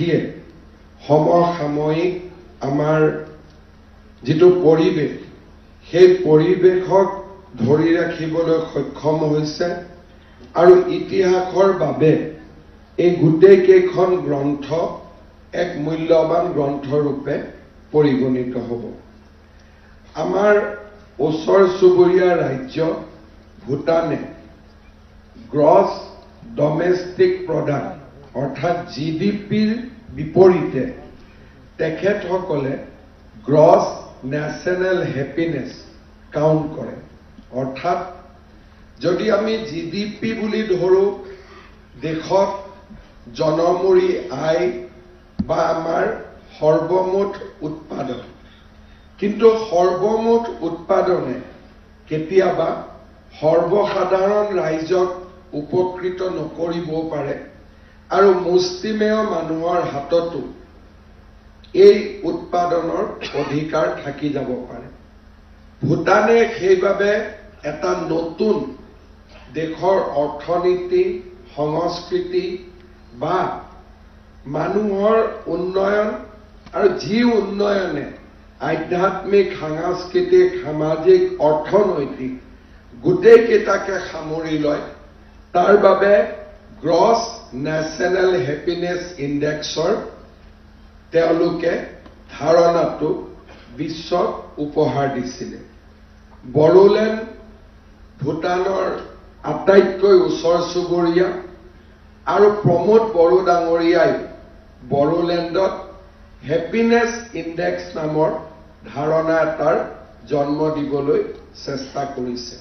মোদীয়ে সমসাময়িক আমাৰ যিটো পৰিৱেশ সেই পৰিৱেশক ধৰি ৰাখিবলৈ সক্ষম হৈছে আৰু ইতিহাসৰ বাবে এই গোটেই কেইখন গ্ৰন্থ এক মূল্যৱান গ্ৰন্থ ৰূপে পৰিগণিত হ'ব। আমাৰ ওচৰ চুবুৰীয়া ৰাজ্য ভূটানে গ্ৰছ ডমেষ্টিক প্ৰডাক্ট অৰ্থাৎ GDPৰ বিপৰীতে তেখেতসকলে গ্ৰছ নেশ্যনেল হেপিনেছ কাউণ্ট কৰে। অৰ্থাৎ যদি আমি GDP বুলি ধৰোঁ দেশত জনমূৰি আয় বা আমাৰ সৰ্বমুঠ উৎপাদন, কিন্তু সৰ্বমুঠ উৎপাদনে কেতিয়াবা সৰ্বসাধাৰণ ৰাইজক উপকৃত নকৰিবও পাৰে আৰু মুষ্টিমেয় মানুহৰ হাততো এই উৎপাদনৰ অধিকাৰ থাকি যাব পাৰে। ভূটানে সেইবাবে এটা নতুন দেশৰ অৰ্থনীতি সংস্কৃতি বা মানুহৰ উন্নয়ন আৰু যি উন্নয়নে আধ্যাত্মিক সাংস্কৃতিক সামাজিক অৰ্থনৈতিক গোটেইকেইটাকে সামৰি লয় তাৰ বাবে গ্ৰছ নেশ্যনেল হেপিনেছ ইণ্ডেক্সৰ তেওঁলোকে ধাৰণাটো বিশ্বক উপহাৰ দিছিলে। বড়োলেণ্ড ভূটানৰ আটাইতকৈ ওচৰ চুবুৰীয়া আৰু প্ৰমোদ বড়ো ডাঙৰীয়াই বড়োলেণ্ডত হেপিনেছ ইণ্ডেক্স নামৰ ধাৰণা এটাৰ জন্ম দিবলৈ চেষ্টা কৰিছে।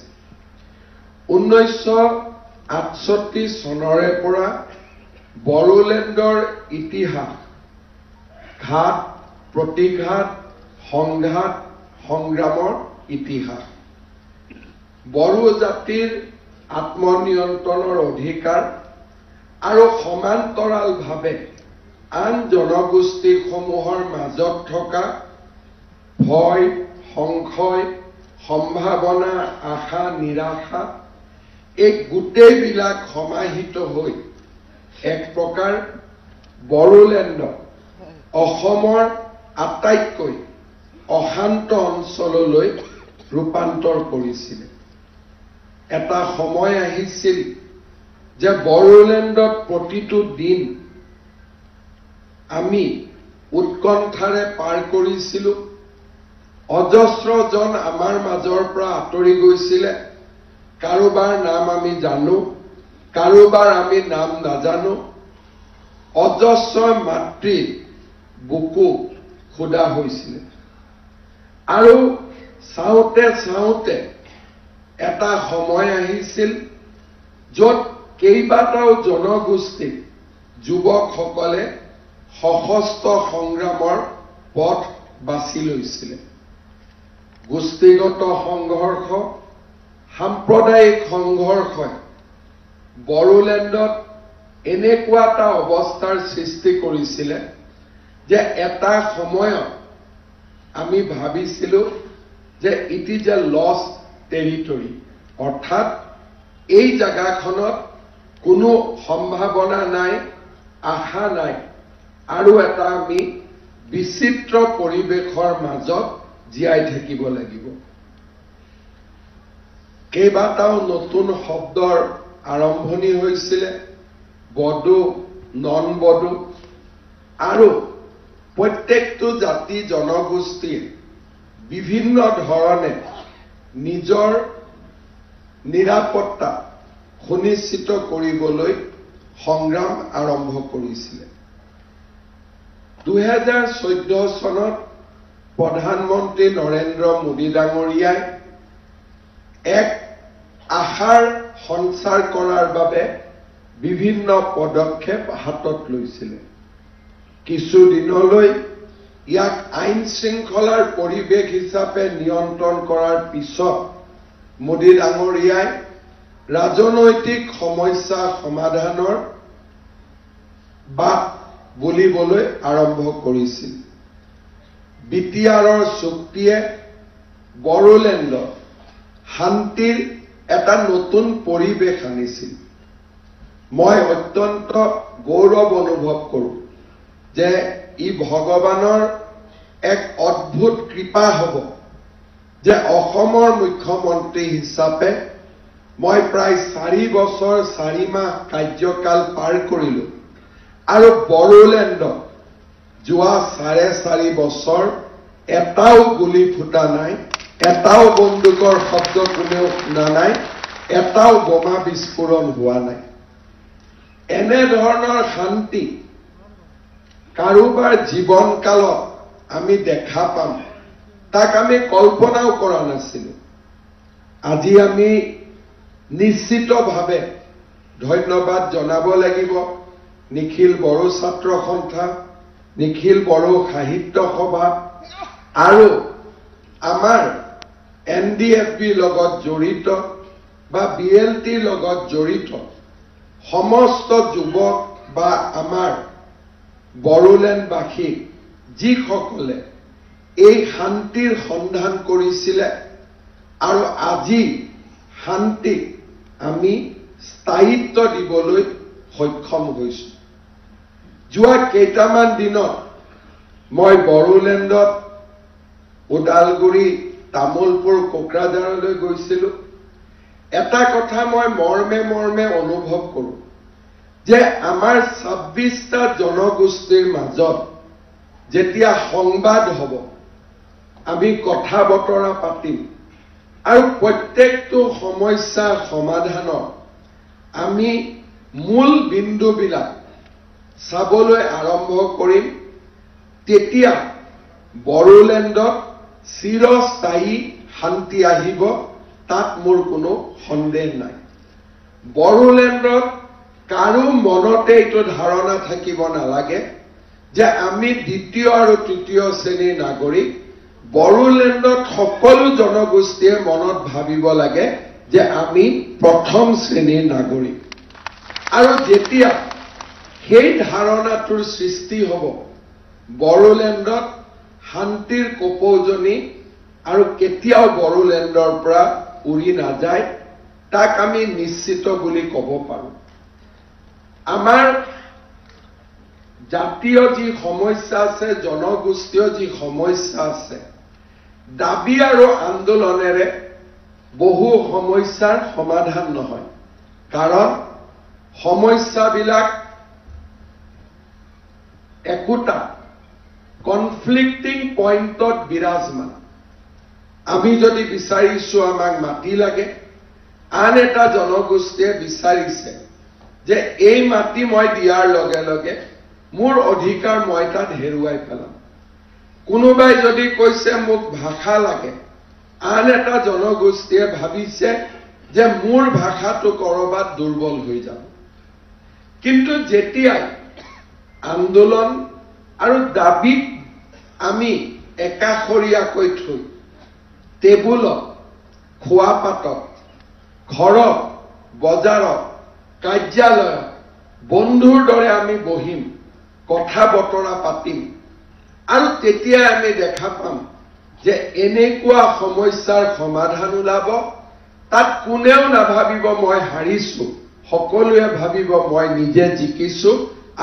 1968 চনৰে পৰা বড়োলেণ্ডৰ ইতিহাস ঘাত প্ৰতিঘাত সংঘাত সংগ্ৰামৰ ইতিহাস। বড়ো জাতিৰ আত্মনিয়ন্ত্ৰণৰ অধিকাৰ আৰু সমান্তৰালভাৱে আন জনগোষ্ঠীসমূহৰ মাজত থকা ভয় সংশয় সম্ভাৱনা আশা নিৰাশা এই গোটেইবিলাক সমাহিত হৈ এক প্ৰকাৰ বড়োলেণ্ডক অসমৰ আটাইতকৈ অশান্ত অঞ্চললৈ ৰূপান্তৰ কৰিছিলে। এটা সময় আহিছিল যে বড়োলেণ্ডত প্ৰতিটো দিন আমি উৎকণ্ঠাৰে পাৰ কৰিছিলোঁ। অজস্ৰজন আমাৰ মাজৰ পৰা আঁতৰি গৈছিলে। কাৰোবাৰ নাম আমি জানো, কাৰোবাৰ আমি নাম নাজানো। অজস্ৰ মাতৃ বুকু ক্ষুধা হৈছিলে আৰু চাওঁতে চাওঁতে এটা সময় আহিছিল য'ত কেইবাটাও জনগোষ্ঠীৰ যুৱকসকলে সশস্ত্ৰ সংগ্ৰামৰ পথ বাছি লৈছিলে। গোষ্ঠীগত সংঘৰ্ষ সাম্প্ৰদায়িক সংঘৰ্ষই বড়োলেণ্ডত এনেকুৱা এটা অৱস্থাৰ সৃষ্টি কৰিছিলে যে এটা সময়ত আমি ভাবিছিলোঁ যে it is a lost territory, অৰ্থাৎ এই জাগাখনত কোনো সম্ভাৱনা নাই, আশা নাই আৰু এটা আমি বিচিত্ৰ পৰিৱেশৰ মাজত জীয়াই থাকিব লাগিব। কেইবাটাও নতুন শব্দৰ আৰম্ভণি হৈছিলে, বড়ো নন বড়ো, আৰু প্ৰত্যেকটো জাতি জনগোষ্ঠীয়ে বিভিন্ন ধৰণে নিজৰ নিৰাপত্তা সুনিশ্চিত কৰিবলৈ সংগ্ৰাম আৰম্ভ কৰিছিলে। 2014 চনত প্ৰধানমন্ত্ৰী নৰেন্দ্ৰ মোদী ডাঙৰীয়াই এক আশাৰ সঞ্চাৰ কৰাৰ বাবে বিভিন্ন পদক্ষেপ হাতত লৈছিলে। কিছুদিনলৈ ইয়াক আইন শৃংখলাৰ পৰিৱেশ হিচাপে নিয়ন্ত্ৰণ কৰাৰ পিছত মোদী ডাঙৰীয়াই ৰাজনৈতিক সমস্যা সমাধানৰ বাট বুলিবলৈ আৰম্ভ কৰিছিল। BTRৰ চুক্তিয়ে বড়োলেণ্ডত শান্তিৰ এটা নতুন পৰিৱেশ আনিছিল। মই অত্যন্ত গৌৰৱ অনুভৱ কৰোঁ যে ই ভগৱানৰ এক অদ্ভুত কৃপা হ'ব যে অসমৰ মুখ্যমন্ত্ৰী হিচাপে মই প্ৰায় 4 বছৰ 4 মাহ কাৰ্যকাল পাৰ কৰিলো আৰু বড়োলেণ্ডত যোৱা 4.5 বছৰ এটাও গুলি ফুটা নাই, এটাও বন্দুকৰ শব্দ কোনেও শুনা নাই, এটাও বোমা বিস্ফোৰণ হোৱা নাই। এনে ধৰণৰ শান্তি কাৰোবাৰ জীৱনকালত আমি দেখা পাম, তাক আমি কল্পনাও কৰা নাছিলো। আজি আমি নিশ্চিতভাৱে ধন্যবাদ জনাব লাগিব নিখিল বড়ো ছাত্ৰ সন্থা, নিখিল বড়ো সাহিত্য সভা আৰু আমাৰ NDFBৰ লগত জড়িত বা BLTৰ লগত জড়িত সমস্ত যুৱক বা আমাৰ বড়োলেণ্ডবাসী যিসকলে এই শান্তিৰ সন্ধান কৰিছিলে আৰু আজি শান্তিক আমি স্থায়িত্ব দিবলৈ সক্ষম হৈছো। যোৱা কেইটামান দিনত মই বড়োলেণ্ডত ওদালগুৰি, তামোলপুৰ, কোকৰাঝাৰলৈ গৈছিলো। এটা কথা মই মৰ্মে মৰ্মে অনুভৱ কৰোঁ যে আমাৰ 26টা জনগোষ্ঠীৰ মাজত যেতিয়া সংবাদ হ'ব, আমি কথা বতৰা পাতিম আৰু প্ৰত্যেকটো সমস্যাৰ সমাধানৰ আমি মূল বিন্দুবিলাক চাবলৈ আৰম্ভ কৰিম, তেতিয়া বড়োলেণ্ডত চিৰস্থায়ী শান্তি আহিব, তাত মোৰ কোনো সন্দেহ নাই। বড়োলেণ্ডত কাৰো মনতে এইটো ধাৰণা থাকিব নালাগে যে আমি দ্বিতীয় আৰু তৃতীয় শ্ৰেণীৰ নাগৰিক। বড়োলেণ্ডত সকলো জনগোষ্ঠীয়ে মনত ভাবিব লাগে যে আমি প্ৰথম শ্ৰেণীৰ নাগৰিক। আৰু যেতিয়া সেই ধাৰণাটোৰ সৃষ্টি হ'ব, বড়োলেণ্ডত শান্তিৰ কপৌজনী আৰু কেতিয়াও বড়োলেণ্ডৰ পৰা উৰি নাযায়, তাক আমি নিশ্চিত বুলি ক'ব পাৰোঁ। আমাৰ জাতীয় যি সমস্যা আছে, জনগোষ্ঠীয় যি সমস্যা আছে, দাবী আৰু আন্দোলনেৰে বহু সমস্যাৰ সমাধান নহয়। কাৰণ সমস্যাবিলাক একোটা কনফ্লিক্টিং পইণ্টত বিৰাজমান। আমি যদি বিচাৰিছো আমাক মাটি লাগে, আন এটা জনগোষ্ঠীয়ে বিচাৰিছে যে এই মাটি মই দিয়াৰ লগে লগে মোৰ অধিকাৰ মই তাত হেৰুৱাই পেলাম। কোনোবাই যদি কৈছে মোক ভাষা লাগে, আন এটা জনগোষ্ঠীয়ে ভাবিছে যে মোৰ ভাষাটো কৰবাত দুৰ্বল হৈ যাব। কিন্তু যেতিয়াই আন্দোলন আৰু দাবীক আমি একাষৰীয়াকৈ থৈ টেবুলত, খোৱাপাতত, ঘৰত, বজাৰত, কাৰ্যালয়ত বন্ধুৰ দৰে আমি বহিম, কথা বতৰা পাতিম আৰু তেতিয়াই আমি দেখা পাম যে এনেকুৱা সমস্যাৰ সমাধান ওলাব। তাত কোনেও নাভাবিব মই হাৰিছো, সকলোৱে ভাবিব মই নিজে জিকিছো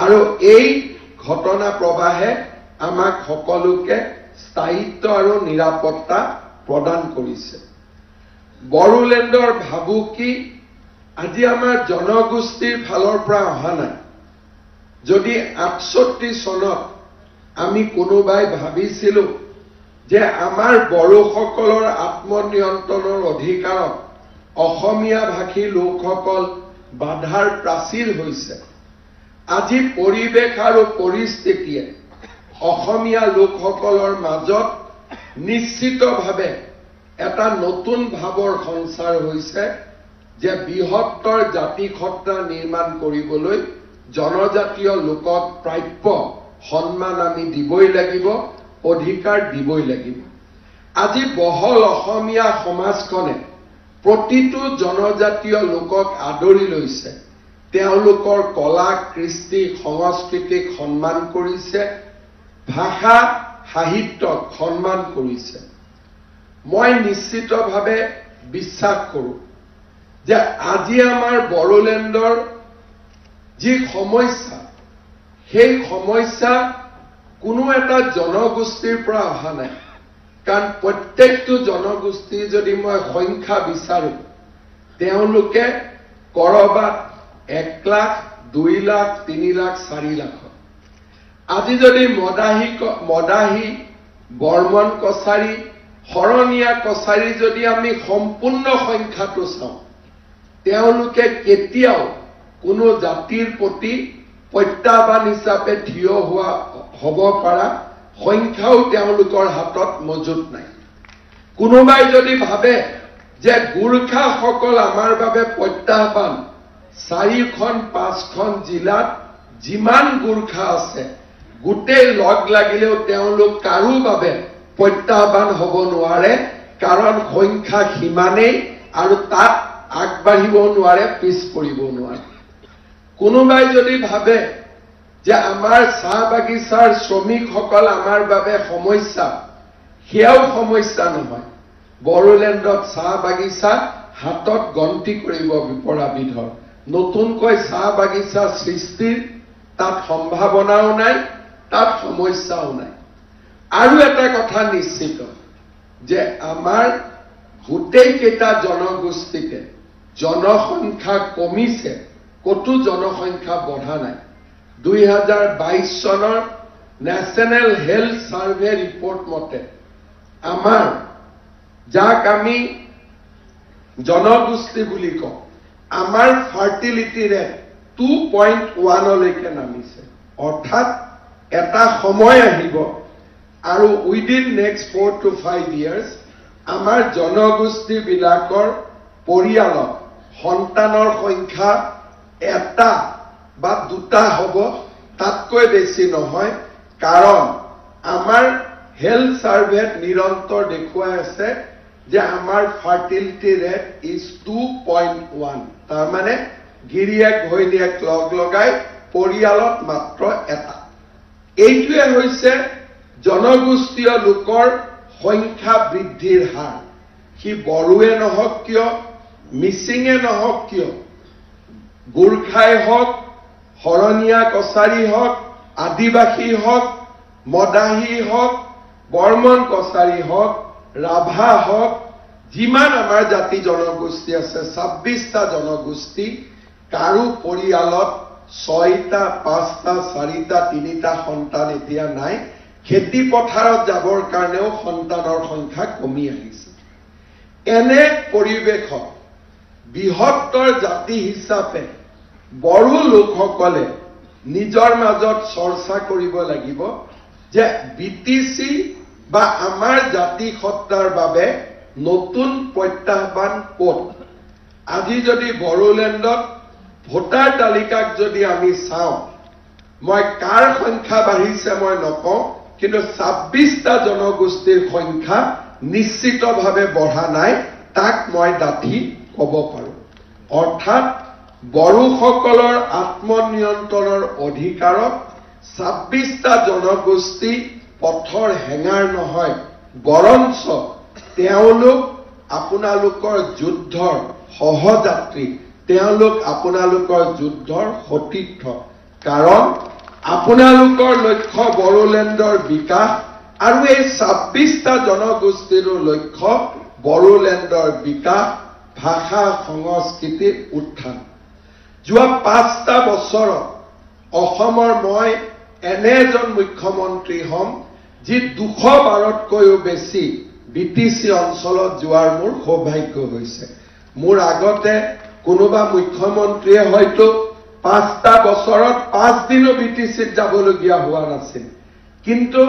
আৰু এই ঘটনা প্ৰবাহে আমাক সকলোকে স্থায়িত্ব আৰু নিৰাপত্তা প্ৰদান কৰিছে। বড়োলেণ্ডৰ ভাবুকি আজি আমাৰ জনগোষ্ঠীৰ ফালৰ পৰা অহা নাই। যদি 68 চনত আমি কোনোবাই ভাবিছিলো যে আমাৰ বড়োসকলৰ আত্মনিয়ন্ত্ৰণৰ অধিকাৰত অসমীয়া ভাষী লোকসকল বাধাৰ প্ৰাচীৰ হৈছে, আজি পৰিৱেশ আৰু পৰিস্থিতিয়ে অসমীয়া লোকসকলৰ মাজত নিশ্চিতভাৱে এটা নতুন ভাৱৰ সঞ্চাৰ হৈছে যে বৃহত্তৰ জাতিসত্তা নিৰ্মাণ কৰিবলৈ জনজাতীয় লোকক প্ৰাপ্য সন্মান আমি দিবই লাগিব, অধিকাৰ দিবই লাগিব। আজি বহল অসমীয়া সমাজখনে প্ৰতিটো জনজাতীয় লোকক আদৰি লৈছে, তেওঁলোকৰ কলা, কৃষ্টি, সংস্কৃতিক সন্মান কৰিছে, ভাষা, সাহিত্যক সন্মান কৰিছে। মই নিশ্চিতভাৱে বিশ্বাস কৰোঁ যে আজি আমাৰ বড়োলেণ্ডৰ যি সমস্যা, সেই সমস্যা কোনো এটা জনগোষ্ঠীৰ পৰা অহা নাই কাৰণ প্ৰত্যেকটো জনগোষ্ঠী যদি মই সংখ্যা বিচাৰো তেওঁলোকে কৰবাত 1 লাখ 2 লাখ 3 লাখ 4 লাখ আজি যদি মদাহী বৰ্মন কছাৰী হৰণীয়া কছাৰী যদি আমি সম্পূৰ্ণ সংখ্যাটো চাওঁ তেওঁলোকে কেতিয়াও কোনো জাতিৰ প্ৰতি প্ৰত্যাহ্বান হিচাপে থিয় হোৱা হ'ব পৰা সংখ্যাও তেওঁলোকৰ হাতত মজুত নাই কোনোবাই যদি ভাবে যে গোৰ্খাসকল আমাৰ বাবে প্ৰত্যাহ্বান 4খন 5খন জিলাত যিমান গোৰ্খা আছে গোটেই লগ লাগিলেও তেওঁলোক কাৰো বাবে প্ৰত্যাহ্বান হ'ব নোৱাৰে কাৰণ সংখ্যা সিমানেই আৰু তাত আগবাঢ়িব নোৱাৰে পিছ পৰিব নোৱাৰে কোনোবাই যদি ভাবে যে আমাৰ চাহ বাগিচাৰ শ্ৰমিকসকল আমাৰ বাবে সমস্যা সেয়াও সমস্যা নহয় বড়োলেণ্ডত চাহ বাগিচা হাতত গন্তি কৰিব বিপৰা বিধৰ নতুনকৈ চাহ বাগিচা সৃষ্টিৰ তাত সম্ভাৱনাও নাই তাত সমস্যাও নাই আৰু এটা কথা নিশ্চিত যে আমাৰ গোটেই কেইটা জনগোষ্ঠীতে জনসংখ্যা কমিছে কতো জনসংখ্যা বঢ়া নাই 2022 চনৰ ন্যাশনাল হেলথ সার্ভে রিপোর্ট মতে আমার যাক আমি জনগোষ্ঠী বুলি কওঁ আমার ফার্টিলিটি রেট 2.1 লৈকে নামিছে অর্থাৎ এটা সময় আহিব আৰু উইদিন নেক্সট 4 to 5 years আমাৰ জনগোষ্ঠী বিলাকৰ পৰিয়ালত সন্তানৰ সংখ্যা এটা বা দুটা হ'ব তাতকৈ বেছি নহয় কাৰণ আমাৰ হেলথ সাৰ্ভেত নিৰন্তৰ দেখুৱাই আছে যে আমাৰ ফাৰ্টিলিটি ৰেট ইজ 2.1 তাৰ মানে গিৰিয়েক ঘৈণীয়েক লগ লগাই পৰিয়ালত মাত্ৰ এটা এইটোৱে হৈছে জনগোষ্ঠীয় লোকৰ সংখ্যা বৃদ্ধিৰ হাৰ কি বড়োৱে নহওক কিয় মিচিঙে নহওক কিয় গোৰ্খাই হওক হৰণীয়া কছাৰী হওক আদিবাসী হওক মদাহী হওক বৰ্মন কছাৰী হওক ৰাভা হওক যিমান আমাৰ জাতি জনগোষ্ঠী আছে 26টা জনগোষ্ঠী কাৰো পৰিয়ালত 6টা 5টা 4টা 3টা সন্তান এতিয়া নাই খেতি পথাৰত যাবৰ কাৰণেও সন্তানৰ সংখ্যা কমি আহিছে এনে পৰিৱেশত বৃহত্তৰ জাতি হিচাপে বড়ো লোকসকলে নিজৰ মাজত চৰ্চা কৰিব লাগিব যে বিটিসি বা আমাৰ জাতি সত্তাৰ বাবে নতুন প্ৰত্যাহ্বান ক'ত আজি যদি বড়োলেণ্ডত ভোটাৰ তালিকাক যদি আমি চাওঁ মই কাৰ সংখ্যা বাঢ়িছে মই নকওঁ কিন্তু 26টা জনগোষ্ঠীৰ সংখ্যা নিশ্চিতভাৱে বঢ়া নাই তাক মই ডাঠি ক'ব পাৰোঁ অৰ্থাৎ বড়োসকলৰ আত্মনিয়ন্ত্ৰণৰ অধিকাৰত 26টা জনগোষ্ঠী পথৰ হেঙাৰ নহয় বৰঞ্চ তেওঁলোক আপোনালোকৰ যুদ্ধৰ সহযাত্ৰী তেওঁলোক আপোনালোকৰ যুদ্ধৰ সতীৰ্থ কাৰণ আপোনালোকৰ লক্ষ্য বড়োলেণ্ডৰ বিকাশ আৰু এই 26টা জনগোষ্ঠীৰ লক্ষ্য বড়োলেণ্ডৰ বিকাশ ভাষা সংস্কৃতিৰ উত্থান যোৱা 5টা বছৰত অসমৰ মই এনে এজন মুখ্যমন্ত্ৰী হম যি 212তকৈও বেছি বিটিসি অঞ্চলত যোৱাৰ মোৰ সৌভাগ্য হৈছে মোৰ আগতে কোনোবা মুখ্যমন্ত্ৰীয়ে হয়তো 5টা বছৰত 5 দিনো বিটিসিত যাবলগীয়া হোৱা নাছিল কিন্তু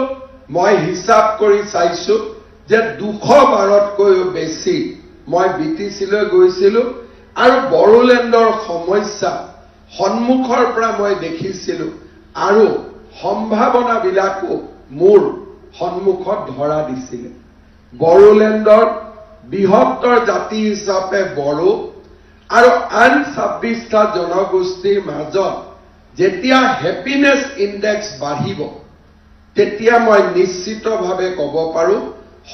মই হিচাপ কৰি চাইছো যে 212তকৈও বেছি মই বিটিসিলৈ গৈছিলো আৰু বড়োলেণ্ডৰ সমস্যা সন্মুখৰ পৰা মই দেখিছিলো আৰু সম্ভাৱনা বিলাকো মোৰ সন্মুখত ধৰা দিছিল বড়োলেণ্ডৰ বৃহত্তৰ জাতি হিচাপে বড়ো আৰু আন 26টা জনগোষ্ঠীৰ মাজত যেতিয়া হ্যাপিনেস ইনডেক্স বাঢ়িব তেতিয়া মই নিশ্চিতভাৱে ক'ব পাৰো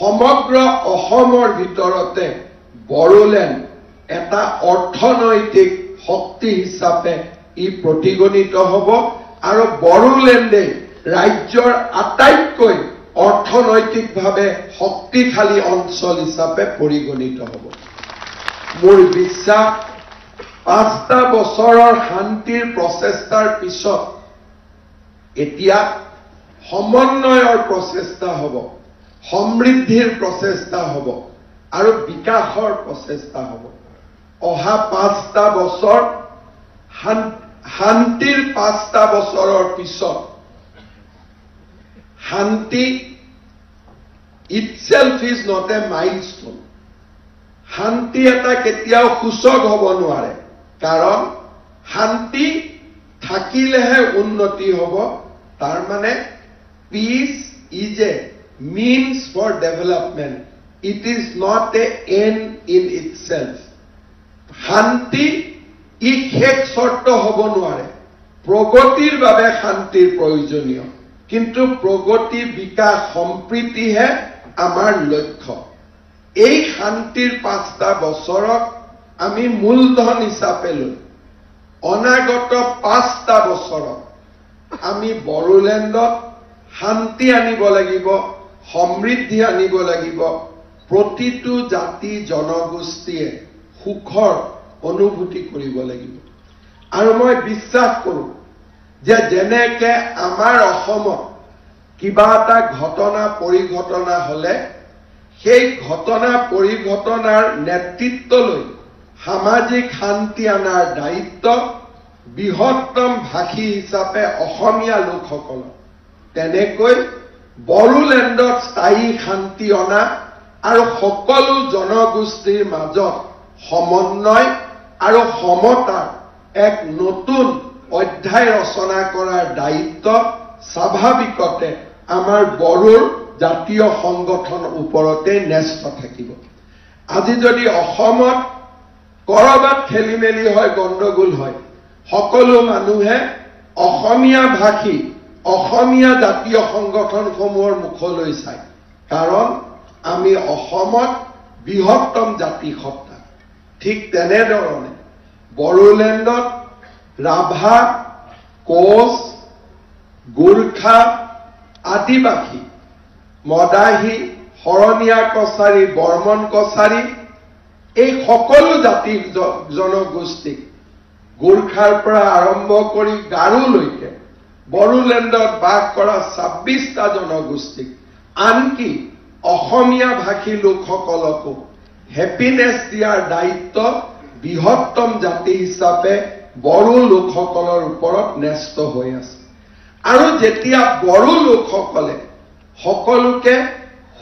সমগ্ৰ অসমৰ ভিতৰতে বড়োলেণ্ড এটা অৰ্থনৈতিক শক্তি হিচাপে ই প্ৰতিগণিত হ'ব আৰু বড়োলেণ্ডে ৰাজ্যৰ আটাইতকৈ অৰ্থনৈতিকভাৱে শক্তিশালী অঞ্চল হিচাপে পৰিগণিত হ'ব মোৰ বিশ্বাস 5টা বছৰৰ শান্তিৰ প্ৰচেষ্টাৰ পিছত এতিয়া সমন্বয়ৰ প্ৰচেষ্টা হ'ব সমৃদ্ধিৰ প্ৰচেষ্টা হ'ব আৰু বিকাশৰ প্ৰচেষ্টা হ'ব অহা 5টা বছৰ শান্তিৰ 5টা বছৰৰ পিছত শান্তি itself is not a milestone শান্তি এটা কেতিয়াও সূচক হ'ব নোৱাৰে কাৰণ শান্তি থাকিলেহে উন্নতি হ'ব তাৰ মানে peace is a means for development it is not a end in itself শান্তি ই শেষ শৰ্ত হ'ব নোৱাৰে প্ৰগতিৰ বাবে শান্তিৰ প্ৰয়োজনীয় কিন্তু প্ৰগতি বিকাশ সম্প্ৰীতিহে আমাৰ লক্ষ্য এই শান্তিৰ 5টা বছৰক আমি মূলধন হিচাপে লৈ অনাগত 5টা বছৰত আমি বড়োলেণ্ডত শান্তি আনিব লাগিব সমৃদ্ধি আনিব লাগিব প্ৰতিটো জাতি জনগোষ্ঠীয়ে সুখৰ অনুভূতি কৰিব লাগিব আৰু মই বিশ্বাস কৰোঁ যে যেনেকে আমাৰ অসমত কিবা এটা ঘটনা পৰিঘটনা হলে সেই ঘটনা পৰিঘটনাৰ নেতৃত্ব লৈ সামাজিক শান্তি আনাৰ দায়িত্ব বৃহত্তম ভাষী হিচাপে অসমীয়া লোকসকল তেনেকৈ বড়োলেণ্ডত স্থায়ী শান্তি অনা আৰু সকলো জনগোষ্ঠীৰ মাজত সমন্বয় আৰু সমতাৰ এক নতুন অধ্যায় ৰচনা কৰাৰ দায়িত্ব স্বাভাৱিকতে আমাৰ বড়োৰ জাতীয় সংগঠন ওপৰতে ন্যস্ত থাকিব আজি যদি অসমত কৰবাত খেলিমেলি হয় গণ্ডগোল হয় সকলো মানুহে অসমীয়া ভাষী অসমীয়া জাতীয় সংগঠনসমূহৰ মুখলৈ চায় কাৰণ আমি অসমত বৃহত্তম জাতি সত্তা ঠিক তেনেধৰণে বড়োলেণ্ডত ৰাভা কোচ গোৰ্খা আদিবাসী মদাহী শৰণীয়া কছাৰী বৰ্মন কছাৰী এই সকলো জাতি জনগোষ্ঠীক গোৰ্খাৰ পৰা আৰম্ভ কৰি গাৰোলৈকে বড়োলেণ্ডত বাস কৰা 26টা জনগোষ্ঠীক আনকি অসমীয়া ভাষী লোকসকলকো হেপিনেছ দিয়াৰ দায়িত্ব বৃহত্তম জাতি হিচাপে বড়ো লোকসকলৰ ওপৰত ন্যস্ত হৈ আছে আৰু যেতিয়া বড়ো লোকসকলে সকলোকে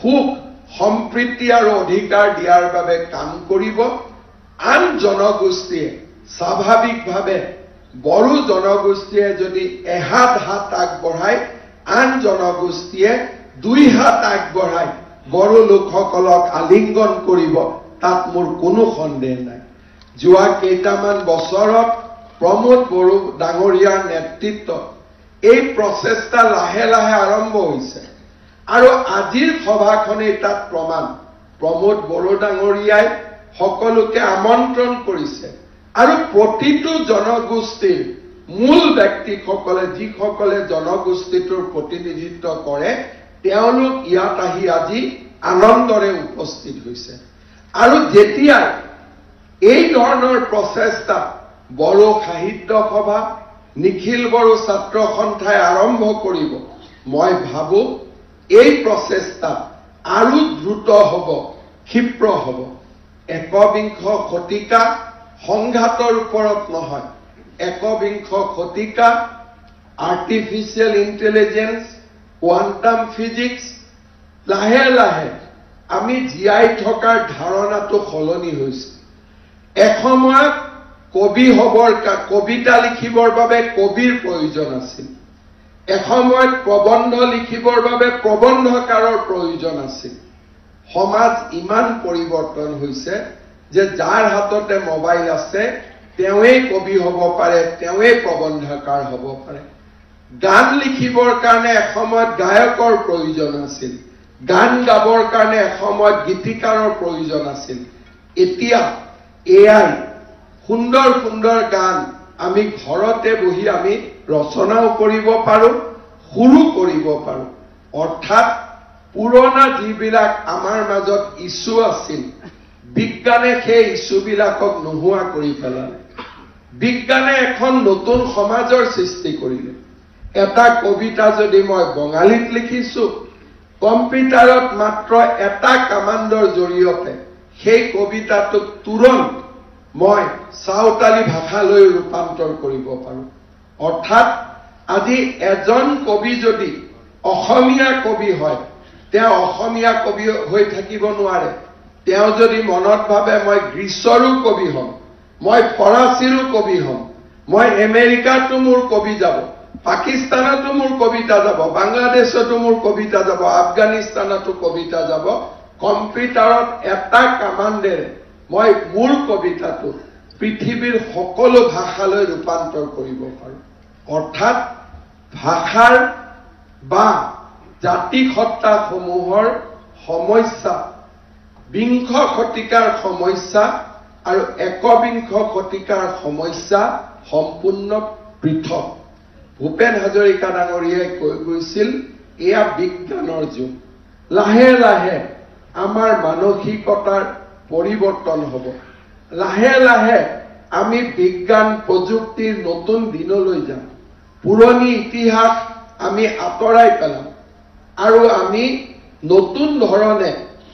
সুখ সম্প্ৰীতি আৰু অধিকাৰ দিয়াৰ বাবে কাম কৰিব আন জনগোষ্ঠীয়ে স্বাভাৱিকভাৱে বড়ো জনগোষ্ঠীয়ে যদি এহাত হাত আগবঢ়ায় আন জনগোষ্ঠীয়ে 2 হাত আগবঢ়ায় বড়ো লোকসকলক আলিংগন কৰিব তাত মোৰ কোনো সন্দেহ নাই যোৱা কেইটামান বছৰত প্ৰমোদ বড়ো ডাঙৰীয়াৰ নেতৃত্বত এই প্ৰচেষ্টা লাহে লাহে আৰম্ভ হৈছে আৰু আজিৰ সভাখনে তাত প্ৰমাণ প্ৰমোদ বড়ো ডাঙৰীয়াই সকলোকে আমন্ত্ৰণ কৰিছে আৰু প্ৰতিটো জনগোষ্ঠীৰ মূল ব্যক্তিসকলে যিসকলে জনগোষ্ঠীটোৰ প্ৰতিনিধিত্ব কৰে তেওঁলোক ইয়াত আহি আজি আনন্দৰে উপস্থিত হৈছে আৰু যেতিয়া এই ধৰণৰ প্ৰচেষ্টা বড়ো সাহিত্য সভা নিখিল বড়ো ছাত্ৰ সন্থাই আৰম্ভ কৰিব মই ভাবো এই প্ৰচেষ্টা আৰু দ্ৰুত হ'ব ক্ষিপ্ৰ হ'ব একবিংশ শতিকা সংঘাতৰ ওপৰত নহয় একবিংশ শতিকা আৰ্টিফিচিয়েল ইন্টেলিজেন্স কোৱান্টাম ফিজিক্স লাহে লাহে আমি জীয়াই থকাৰ ধাৰণাটো সলনি হৈছে এসময়ত কবি হবৰ কবিতা লিখিবৰ বাবে কবিৰ প্ৰয়োজন আছিল এসময়ত প্ৰবন্ধ লিখিবৰ বাবে প্ৰবন্ধকাৰৰ প্ৰয়োজন আছিল সমাজ ইমান পৰিৱৰ্তন হৈছে যে যাৰ হাততে মোবাইল আছে তেওঁই কবি হ'ব পাৰে তেওঁই প্ৰবন্ধকাৰ হ'ব পাৰে গান লিখিবৰ কাৰণে এসময়ত গায়কৰ প্ৰয়োজন আছিল গান গাবৰ কাৰণে এসময়ত গীতিকাৰৰ প্ৰয়োজন আছিল এতিয়া এআই সুন্দৰ সুন্দৰ গান আমি ঘৰতে বহি আমি ৰচনাও কৰিব পাৰো, সুৰো কৰিব পাৰো। অৰ্থাৎ পুৰণা যিবিলাক আমাৰ মাজত ইছ্যু আছিল, বিজ্ঞানে সেই ইছ্যুবিলাকক নোহোৱা কৰি পেলালে। বিজ্ঞানে এখন নতুন সমাজৰ সৃষ্টি কৰিলে। এটা কবিতা যদি মই বঙালীত লিখিছো, কম্পিউটাৰত মাত্ৰ এটা কমাণ্ডৰ জৰিয়তে সেই কবিতাটোক তুৰন্ত মই সাঁওতালি ভাষালৈ ৰূপান্তৰ কৰিব পাৰো। অৰ্থাৎ আজি এজন কবি যদি অসমীয়া কবি হয়, তেওঁ অসমীয়া কবি হৈ থাকিব নোৱাৰে। তেওঁ যদি মনত ভাবে মই গ্ৰীচৰো কবি হ'ম, মই ফৰাচীৰো কবি হ'ম, মই আমেৰিকাতো মোৰ কবি যাব, পাকিস্তানতো মোৰ কবিতা যাব, বাংলাদেশতো মোৰ কবিতা যাব, আফগানিস্তানতো কবিতা যাব, কম্পিউটাৰত এটা কমাণ্ডেৰে মই মোৰ কবিতাটো পৃথিৱীৰ সকলো ভাষালৈ ৰূপান্তৰ কৰিব পাৰো। অৰ্থাৎ ভাষাৰ বা জাতিসত্তাসমূহৰ সমস্যা, বিংশ শতিকাৰ সমস্যা আৰু একবিংশ শতিকাৰ সমস্যা সম্পূৰ্ণ পৃথক। ভূপেন হাজৰিকা ডাঙৰীয়াই কৈ গৈছিল, এয়া বিজ্ঞানৰ যুগ। লাহে লাহে আমাৰ মানসিকতাৰ পৰিৱৰ্তন হ'ব। লাহে লাহে আমি বিজ্ঞান প্ৰযুক্তিৰ নতুন দিনলৈ যাম। পুৰণি ইতিহাস আমি আঁতৰাই পেলাম আৰু আমি নতুন ধৰণে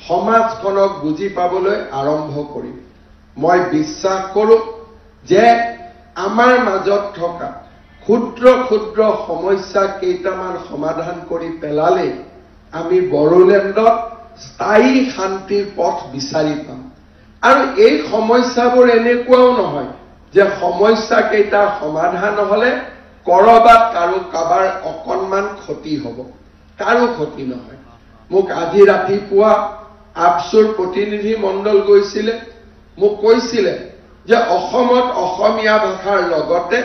সমাজখনক বুজি পাবলৈ আৰম্ভ কৰিম। মই বিশ্বাস কৰোঁ যে আমাৰ মাজত থকা ক্ষুদ্ৰ ক্ষুদ্ৰ সমস্যা কেইটামান সমাধান কৰি পেলালে আমি বড়োলেণ্ডত স্থায়ী শান্তিৰ পথ বিচাৰি পাম। আৰু এই সমস্যাবোৰ এনেকুৱাও নহয় যে সমস্যা কেইটা সমাধান নহলে কৰবাত কাৰোবাৰ অকণমান ক্ষতি হ'ব, কাৰো ক্ষতি নহয়। মোক আজি ৰাতিপুৱা আপচুৰ প্ৰতিনিধি মণ্ডল গৈছিলে, মোক কৈছিলে যে অসমত অসমীয়া ভাষাৰ লগতে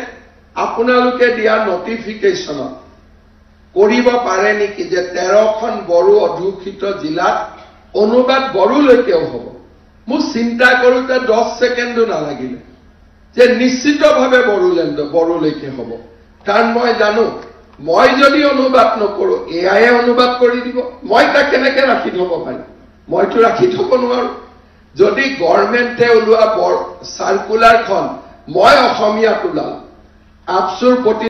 আপোনালোকে দিয়া নটিফিকেশ্যনত কৰিব পাৰে নেকি যে 13খন বড়ো অধ্যুষিত জিলাত অনুবাদ বড়োলৈকেও হ'ব। মোৰ চিন্তা কৰোঁতে 10 ছেকেণ্ডো নালাগিলে যে নিশ্চিতভাৱে বড়োলৈকে হ'ব। কাৰণ মই জানো, মই যদি অনুবাদ নকৰোঁ এয়াই অনুবাদ কৰি দিব। মই তাক কেনেকৈ ৰাখি থ'ব পাৰিম? মইতো ৰাখি থ'ব নোৱাৰো। যদি গভৰ্ণমেণ্টে ওলোৱা চাৰ্কুলাৰখন মই অসমীয়াত ওলাল, আপচুৰ প্ৰতি